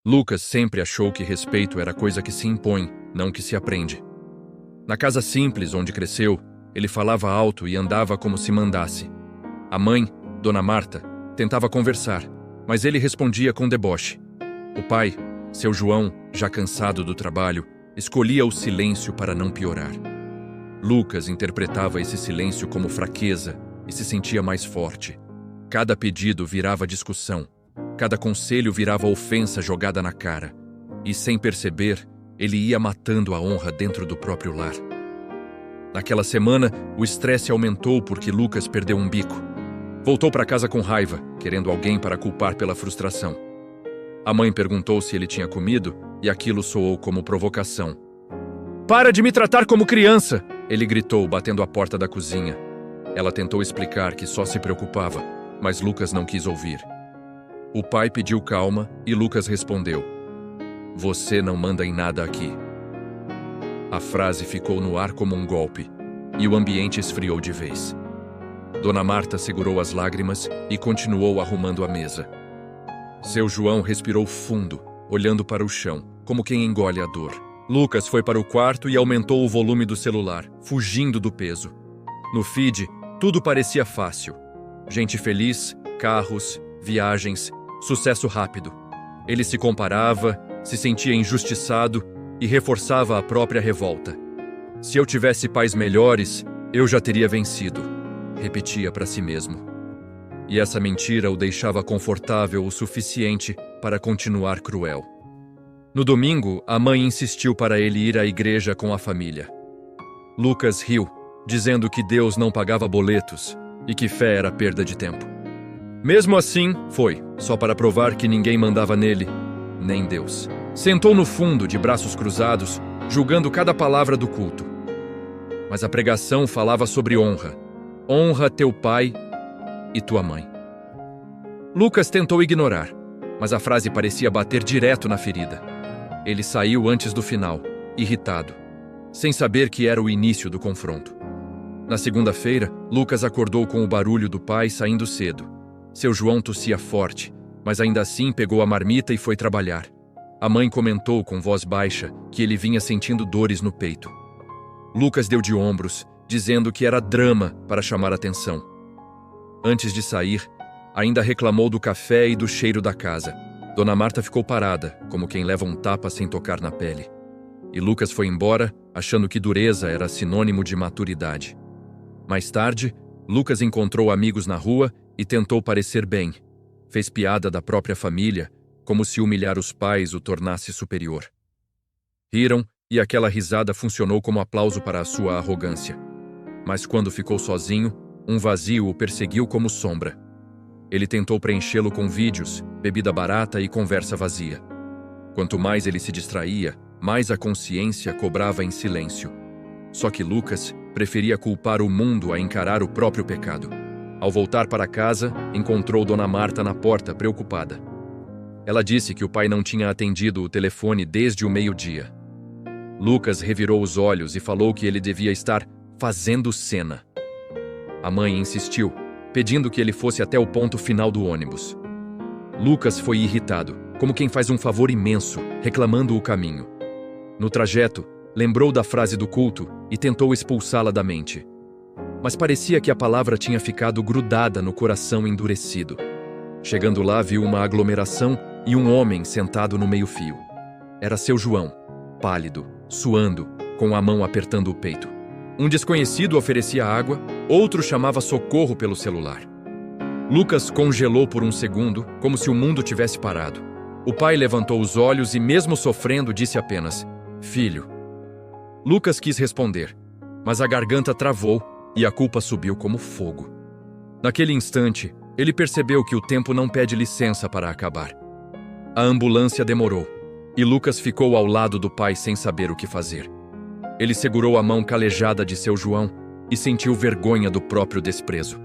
Lucas sempre achou que respeito era coisa que se impõe, não que se aprende. Na casa simples onde cresceu, ele falava alto e andava como se mandasse. A mãe, Dona Marta, tentava conversar, mas ele respondia com deboche. O pai, seu João, já cansado do trabalho, escolhia o silêncio para não piorar. Lucas interpretava esse silêncio como fraqueza e se sentia mais forte. Cada pedido virava discussão, cada conselho virava ofensa jogada na cara. E, sem perceber, ele ia matando a honra dentro do próprio lar. Naquela semana, o estresse aumentou porque Lucas perdeu um bico. Voltou para casa com raiva, querendo alguém para culpar pela frustração. A mãe perguntou se ele tinha comido e aquilo soou como provocação. "Para de me tratar como criança!" ele gritou, batendo a porta da cozinha. Ela tentou explicar que só se preocupava, mas Lucas não quis ouvir. O pai pediu calma e Lucas respondeu: "Você não manda em nada aqui." A frase ficou no ar como um golpe, e o ambiente esfriou de vez. Dona Marta segurou as lágrimas e continuou arrumando a mesa. Seu João respirou fundo, olhando para o chão, como quem engole a dor. Lucas foi para o quarto e aumentou o volume do celular, fugindo do peso. No feed, tudo parecia fácil. Gente feliz, carros, viagens, sucesso rápido. Ele se comparava, se sentia injustiçado e reforçava a própria revolta. "Se eu tivesse pais melhores, eu já teria vencido", repetia para si mesmo. E essa mentira o deixava confortável o suficiente para continuar cruel. No domingo, a mãe insistiu para ele ir à igreja com a família. Lucas riu, dizendo que Deus não pagava boletos e que fé era perda de tempo. Mesmo assim, foi, só para provar que ninguém mandava nele, nem Deus. Sentou no fundo, de braços cruzados, julgando cada palavra do culto. Mas a pregação falava sobre honra. Honra teu pai e tua mãe. Lucas tentou ignorar, mas a frase parecia bater direto na ferida. Ele saiu antes do final, irritado, sem saber que era o início do confronto. Na segunda-feira, Lucas acordou com o barulho do pai saindo cedo. Seu João tossia forte, mas ainda assim pegou a marmita e foi trabalhar. A mãe comentou com voz baixa que ele vinha sentindo dores no peito. Lucas deu de ombros, dizendo que era drama para chamar atenção. Antes de sair, ainda reclamou do café e do cheiro da casa. Dona Marta ficou parada, como quem leva um tapa sem tocar na pele. E Lucas foi embora, achando que dureza era sinônimo de maturidade. Mais tarde, Lucas encontrou amigos na rua e tentou parecer bem. Fez piada da própria família, como se humilhar os pais o tornasse superior. Riram e aquela risada funcionou como aplauso para a sua arrogância. Mas quando ficou sozinho, um vazio o perseguiu como sombra. Ele tentou preenchê-lo com vídeos, bebida barata e conversa vazia. Quanto mais ele se distraía, mais a consciência cobrava em silêncio. Só que Lucas preferia culpar o mundo a encarar o próprio pecado. Ao voltar para casa, encontrou Dona Marta na porta, preocupada. Ela disse que o pai não tinha atendido o telefone desde o meio-dia. Lucas revirou os olhos e falou que ele devia estar fazendo cena. A mãe insistiu, pedindo que ele fosse até o ponto final do ônibus. Lucas foi irritado, como quem faz um favor imenso, reclamando o caminho. No trajeto, lembrou da frase do culto e tentou expulsá-la da mente. Mas parecia que a palavra tinha ficado grudada no coração endurecido. Chegando lá, viu uma aglomeração e um homem sentado no meio-fio. Era seu João, pálido, suando, com a mão apertando o peito. Um desconhecido oferecia água, outro chamava socorro pelo celular. Lucas congelou por um segundo, como se o mundo tivesse parado. O pai levantou os olhos e, mesmo sofrendo, disse apenas: "Filho." Lucas quis responder, mas a garganta travou e a culpa subiu como fogo. Naquele instante, ele percebeu que o tempo não pede licença para acabar. A ambulância demorou, e Lucas ficou ao lado do pai sem saber o que fazer. Ele segurou a mão calejada de seu João e sentiu vergonha do próprio desprezo.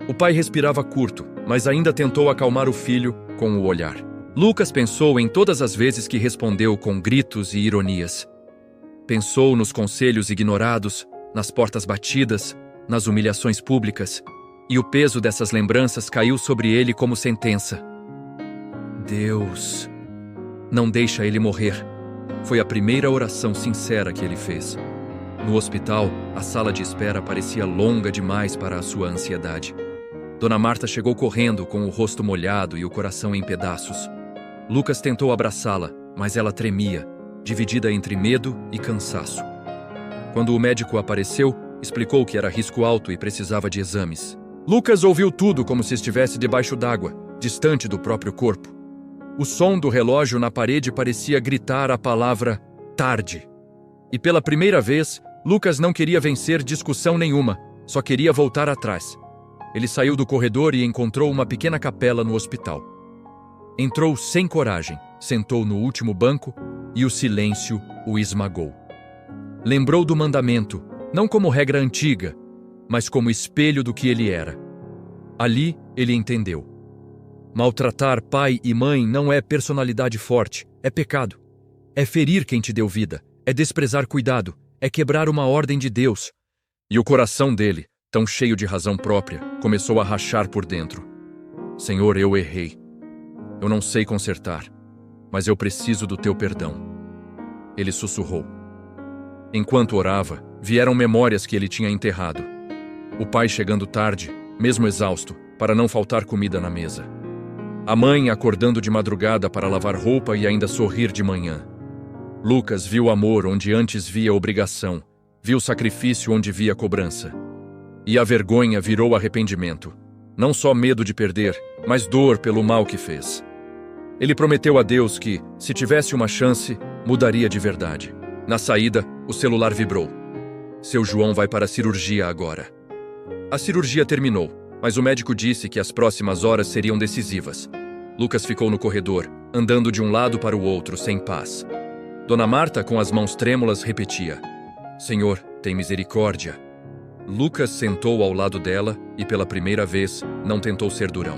O pai respirava curto, mas ainda tentou acalmar o filho com o olhar. Lucas pensou em todas as vezes que respondeu com gritos e ironias. Pensou nos conselhos ignorados, nas portas batidas, nas humilhações públicas, e o peso dessas lembranças caiu sobre ele como sentença. Deus, Não deixa ele morrer. Foi a primeira oração sincera que ele fez. No hospital, a sala de espera parecia longa demais para a sua ansiedade. Dona Marta chegou correndo com o rosto molhado e o coração em pedaços. Lucas tentou abraçá-la, mas ela tremia, dividida entre medo e cansaço. Quando o médico apareceu, explicou que era risco alto e precisava de exames. Lucas ouviu tudo como se estivesse debaixo d'água, distante do próprio corpo. O som do relógio na parede parecia gritar a palavra tarde. E pela primeira vez, Lucas não queria vencer discussão nenhuma, só queria voltar atrás. Ele saiu do corredor e encontrou uma pequena capela no hospital. Entrou sem coragem, sentou no último banco e o silêncio o esmagou. Lembrou do mandamento, não como regra antiga, mas como espelho do que ele era. Ali ele entendeu. Maltratar pai e mãe não é personalidade forte, é pecado. É ferir quem te deu vida, é desprezar cuidado, é quebrar uma ordem de Deus. E o coração dele, tão cheio de razão própria, começou a rachar por dentro. Senhor, eu errei. Eu não sei consertar, mas eu preciso do teu perdão. Ele sussurrou. Enquanto orava, vieram memórias que ele tinha enterrado. O pai chegando tarde, mesmo exausto, para não faltar comida na mesa. A mãe acordando de madrugada para lavar roupa e ainda sorrir de manhã. Lucas viu amor onde antes via obrigação, viu sacrifício onde via cobrança. E a vergonha virou arrependimento. Não só medo de perder, mas dor pelo mal que fez. Ele prometeu a Deus que, se tivesse uma chance, mudaria de verdade. Na saída, o celular vibrou. Seu João vai para a cirurgia agora. A cirurgia terminou, mas o médico disse que as próximas horas seriam decisivas. Lucas ficou no corredor, andando de um lado para o outro, sem paz. Dona Marta, com as mãos trêmulas, repetia: Senhor, tem misericórdia. Lucas sentou ao lado dela e, pela primeira vez, não tentou ser durão.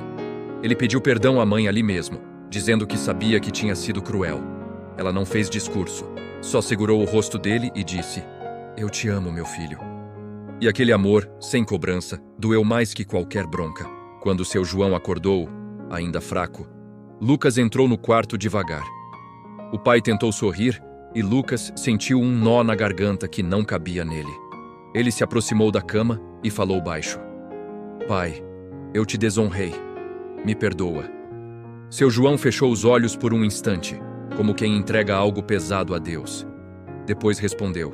Ele pediu perdão à mãe ali mesmo, dizendo que sabia que tinha sido cruel. Ela não fez discurso, só segurou o rosto dele e disse: Eu te amo, meu filho. E aquele amor, sem cobrança, doeu mais que qualquer bronca. Quando seu João acordou, ainda fraco, Lucas entrou no quarto devagar. O pai tentou sorrir e Lucas sentiu um nó na garganta que não cabia nele. Ele se aproximou da cama e falou baixo: Pai, eu te desonrei. Me perdoa. Seu João fechou os olhos por um instante, como quem entrega algo pesado a Deus. Depois respondeu: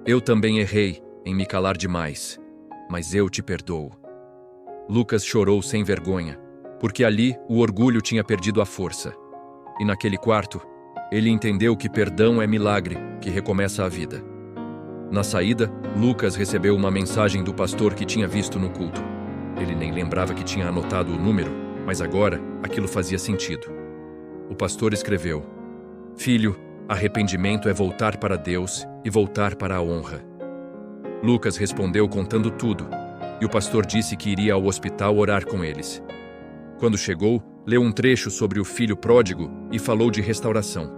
Eu também errei em me calar demais, mas eu te perdoo. Lucas chorou sem vergonha, porque ali o orgulho tinha perdido a força. E naquele quarto, ele entendeu que perdão é milagre que recomeça a vida. Na saída, Lucas recebeu uma mensagem do pastor que tinha visto no culto. Ele nem lembrava que tinha anotado o número, mas agora aquilo fazia sentido. O pastor escreveu: Filho, arrependimento é voltar para Deus e voltar para a honra. Lucas respondeu contando tudo, e o pastor disse que iria ao hospital orar com eles. Quando chegou, leu um trecho sobre o filho pródigo e falou de restauração.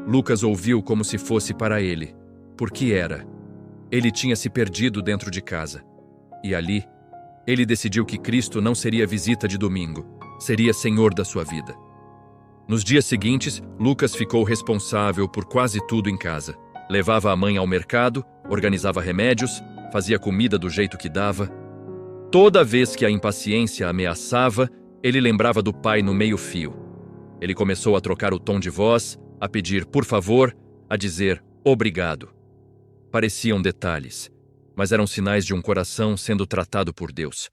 Lucas ouviu como se fosse para ele, porque era. Ele tinha se perdido dentro de casa. E ali, ele decidiu que Cristo não seria visita de domingo, seria Senhor da sua vida. Nos dias seguintes, Lucas ficou responsável por quase tudo em casa. Levava a mãe ao mercado, organizava remédios, fazia comida do jeito que dava. Toda vez que a impaciência ameaçava, ele lembrava do pai no meio-fio. Ele começou a trocar o tom de voz, a pedir por favor, a dizer obrigado. Pareciam detalhes, mas eram sinais de um coração sendo tratado por Deus.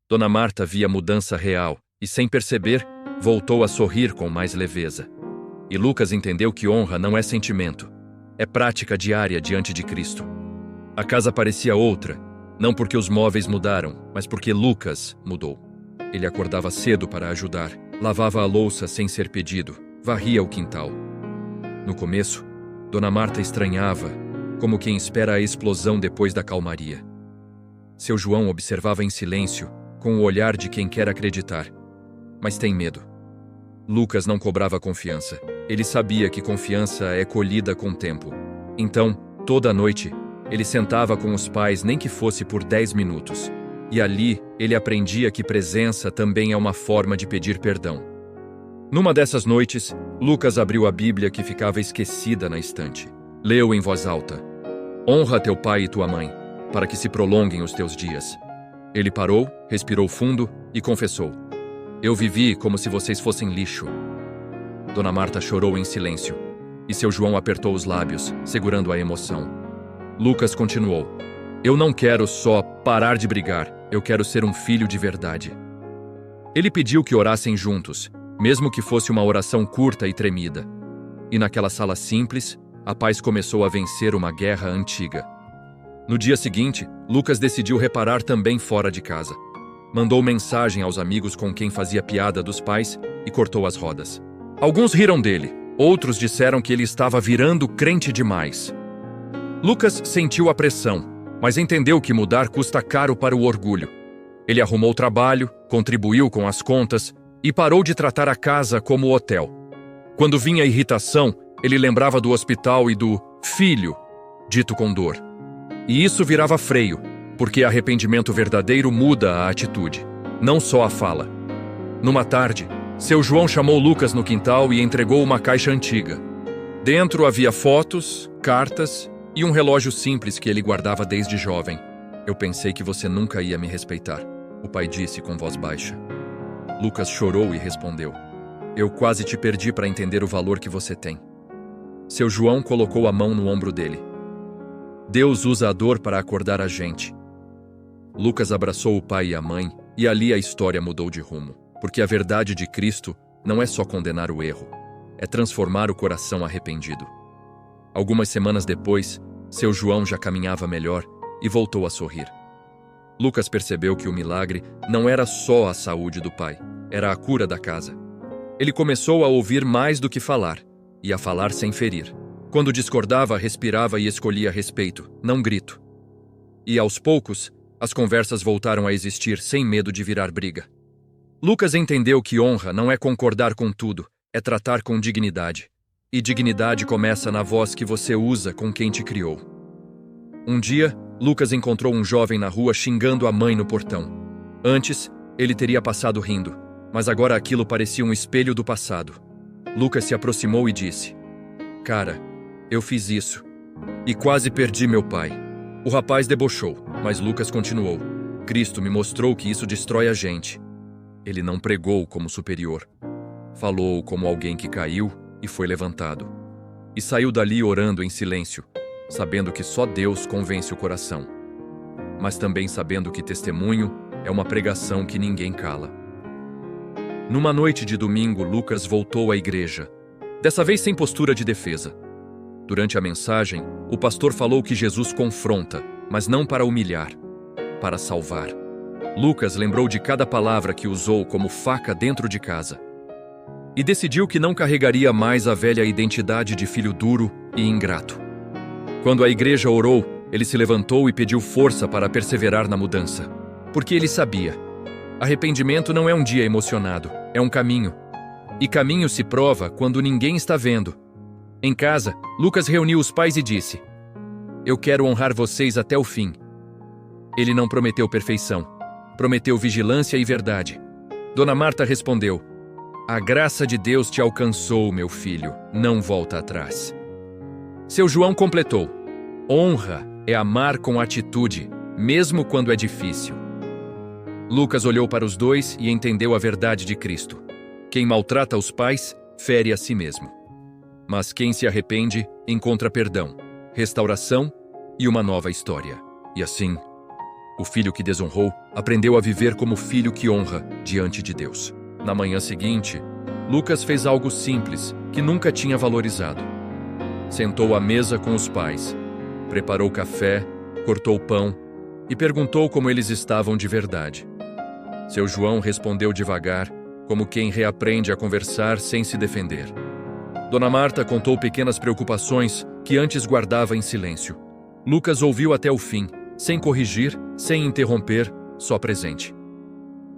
Dona Marta via mudança real e, sem perceber, voltou a sorrir com mais leveza. E Lucas entendeu que honra não é sentimento, é prática diária diante de Cristo. A casa parecia outra, não porque os móveis mudaram, mas porque Lucas mudou. Ele acordava cedo para ajudar, lavava a louça sem ser pedido, varria o quintal. No começo, Dona Marta estranhava, como quem espera a explosão depois da calmaria. Seu João observava em silêncio, com o olhar de quem quer acreditar, mas tem medo. Lucas não cobrava confiança. Ele sabia que confiança é colhida com tempo. Então, toda noite, ele sentava com os pais nem que fosse por 10 minutos. E ali, ele aprendia que presença também é uma forma de pedir perdão. Numa dessas noites, Lucas abriu a Bíblia que ficava esquecida na estante. Leu em voz alta: Honra teu pai e tua mãe, para que se prolonguem os teus dias. Ele parou, respirou fundo e confessou: Eu vivi como se vocês fossem lixo. Dona Marta chorou em silêncio, e seu João apertou os lábios, segurando a emoção. Lucas continuou: Eu não quero só parar de brigar, eu quero ser um filho de verdade. Ele pediu que orassem juntos, mesmo que fosse uma oração curta e tremida. E naquela sala simples, a paz começou a vencer uma guerra antiga. No dia seguinte, Lucas decidiu reparar também fora de casa. Mandou mensagem aos amigos com quem fazia piada dos pais e cortou as rodas. Alguns riram dele, outros disseram que ele estava virando crente demais. Lucas sentiu a pressão, mas entendeu que mudar custa caro para o orgulho. Ele arrumou trabalho, contribuiu com as contas e parou de tratar a casa como hotel. Quando vinha a irritação, ele lembrava do hospital e do filho, dito com dor. E isso virava freio, porque arrependimento verdadeiro muda a atitude, não só a fala. Numa tarde, seu João chamou Lucas no quintal e entregou uma caixa antiga. Dentro havia fotos, cartas e um relógio simples que ele guardava desde jovem. Eu pensei que você nunca ia me respeitar, o pai disse com voz baixa. Lucas chorou e respondeu: Eu quase te perdi para entender o valor que você tem. Seu João colocou a mão no ombro dele. Deus usa a dor para acordar a gente. Lucas abraçou o pai e a mãe, e ali a história mudou de rumo, porque a verdade de Cristo não é só condenar o erro, é transformar o coração arrependido. Algumas semanas depois, seu João já caminhava melhor e voltou a sorrir. Lucas percebeu que o milagre não era só a saúde do pai, era a cura da casa. Ele começou a ouvir mais do que falar, e a falar sem ferir. Quando discordava, respirava e escolhia respeito, não grito. E aos poucos, as conversas voltaram a existir sem medo de virar briga. Lucas entendeu que honra não é concordar com tudo, é tratar com dignidade. E dignidade começa na voz que você usa com quem te criou. Um dia, Lucas encontrou um jovem na rua xingando a mãe no portão. Antes, ele teria passado rindo, mas agora aquilo parecia um espelho do passado. Lucas se aproximou e disse: Cara, eu fiz isso. E quase perdi meu pai. O rapaz debochou, mas Lucas continuou: Cristo me mostrou que isso destrói a gente. Ele não pregou como superior. Falou como alguém que caiu e foi levantado. E saiu dali orando em silêncio, sabendo que só Deus convence o coração. Mas também sabendo que testemunho é uma pregação que ninguém cala. Numa noite de domingo, Lucas voltou à igreja, dessa vez sem postura de defesa. Durante a mensagem, o pastor falou que Jesus confronta, mas não para humilhar, para salvar. Lucas lembrou de cada palavra que usou como faca dentro de casa. E decidiu que não carregaria mais a velha identidade de filho duro e ingrato. Quando a igreja orou, ele se levantou e pediu força para perseverar na mudança. Porque ele sabia: arrependimento não é um dia emocionado, é um caminho. E caminho se prova quando ninguém está vendo. Em casa, Lucas reuniu os pais e disse: Eu quero honrar vocês até o fim. Ele não prometeu perfeição, prometeu vigilância e verdade. Dona Marta respondeu: A graça de Deus te alcançou, meu filho, não volta atrás. Seu João completou: Honra é amar com atitude, mesmo quando é difícil. Lucas olhou para os dois e entendeu a verdade de Cristo. Quem maltrata os pais, fere a si mesmo. Mas quem se arrepende, encontra perdão, restauração e uma nova história. E assim, o filho que desonrou aprendeu a viver como filho que honra diante de Deus. Na manhã seguinte, Lucas fez algo simples que nunca tinha valorizado. Sentou à mesa com os pais, preparou café, cortou pão e perguntou como eles estavam de verdade. Seu João respondeu devagar, como quem reaprende a conversar sem se defender. Dona Marta contou pequenas preocupações que antes guardava em silêncio. Lucas ouviu até o fim, sem corrigir, sem interromper, só presente.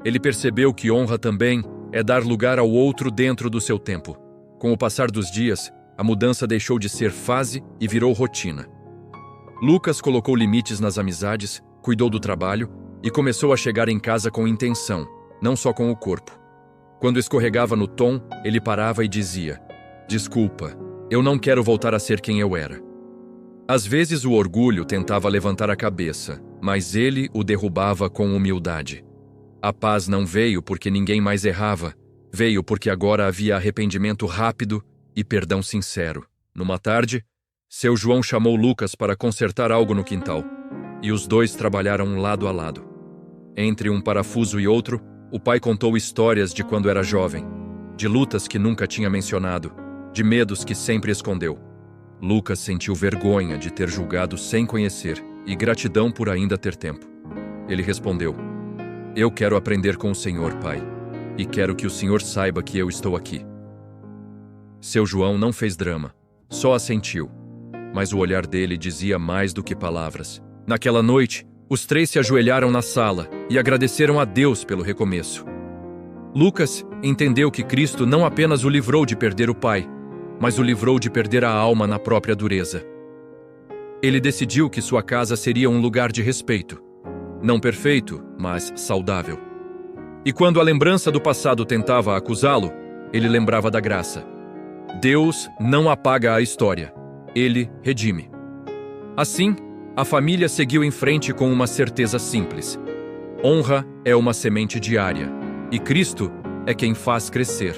Ele percebeu que honra também é dar lugar ao outro dentro do seu tempo. Com o passar dos dias, a mudança deixou de ser fase e virou rotina. Lucas colocou limites nas amizades, cuidou do trabalho e começou a chegar em casa com intenção, não só com o corpo. Quando escorregava no tom, ele parava e dizia: "Desculpa, eu não quero voltar a ser quem eu era." Às vezes o orgulho tentava levantar a cabeça, mas ele o derrubava com humildade. A paz não veio porque ninguém mais errava, veio porque agora havia arrependimento rápido e perdão sincero. Numa tarde, seu João chamou Lucas para consertar algo no quintal, e os dois trabalharam lado a lado. Entre um parafuso e outro, o pai contou histórias de quando era jovem, de lutas que nunca tinha mencionado, de medos que sempre escondeu. Lucas sentiu vergonha de ter julgado sem conhecer e gratidão por ainda ter tempo. Ele respondeu: "Eu quero aprender com o Senhor, pai, e quero que o Senhor saiba que eu estou aqui." Seu João não fez drama, só assentiu, mas o olhar dele dizia mais do que palavras. Naquela noite, os três se ajoelharam na sala e agradeceram a Deus pelo recomeço. Lucas entendeu que Cristo não apenas o livrou de perder o pai, mas o livrou de perder a alma na própria dureza. Ele decidiu que sua casa seria um lugar de respeito, não perfeito, mas saudável. E quando a lembrança do passado tentava acusá-lo, ele lembrava da graça. Deus não apaga a história, ele redime. Assim, a família seguiu em frente com uma certeza simples: honra é uma semente diária, e Cristo é quem faz crescer.